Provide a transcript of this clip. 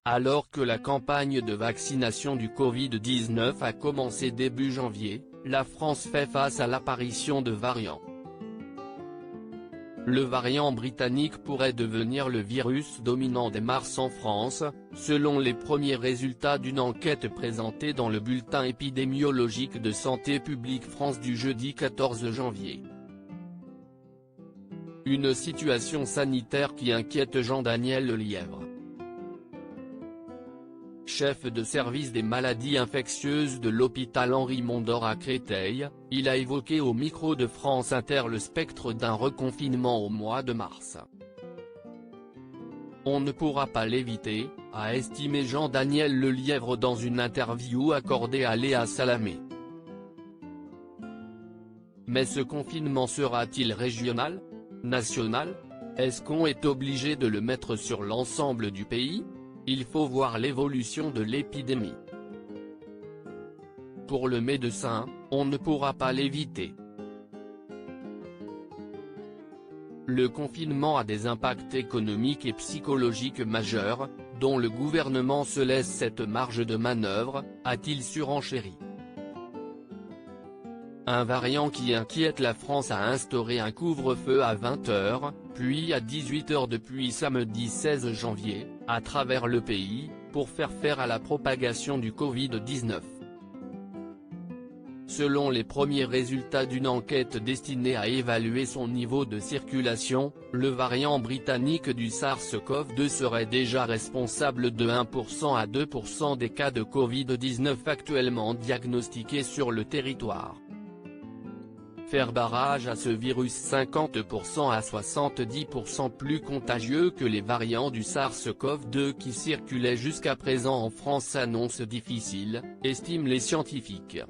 Alors que la campagne de vaccination du Covid-19 a commencé début janvier, la France fait face à l'apparition de variants. Le variant britannique pourrait devenir le virus dominant dès mars en France, selon les premiers résultats d'une enquête présentée dans le bulletin épidémiologique de Santé publique France du jeudi 14 janvier. Une situation sanitaire qui inquiète Jean-Daniel Lelièvre. Chef de service des maladies infectieuses de l'hôpital Henri Mondor à Créteil, il a évoqué au micro de France Inter le spectre d'un reconfinement au mois de mars. On ne pourra pas l'éviter, a estimé Jean-Daniel Lelièvre dans une interview accordée à Léa Salamé. Mais ce confinement sera-t-il régional? National? Est-ce qu'on est obligé de le mettre sur l'ensemble du pays? Il faut voir l'évolution de l'épidémie. Pour le médecin, on ne pourra pas l'éviter. Le confinement a des impacts économiques et psychologiques majeurs, dont le gouvernement se laisse cette marge de manœuvre, a-t-il surenchéri. Un variant qui inquiète la France a instauré un couvre-feu à 20 h, puis à 18 h depuis samedi 16 janvier, à travers le pays, pour faire face à la propagation du Covid-19. Selon les premiers résultats d'une enquête destinée à évaluer son niveau de circulation, le variant britannique du SARS-CoV-2 serait déjà responsable de 1% à 2% des cas de Covid-19 actuellement diagnostiqués sur le territoire. Faire barrage à ce virus 50% à 70% plus contagieux que les variants du SARS-CoV-2 qui circulaient jusqu'à présent en France s'annonce difficile, estiment les scientifiques.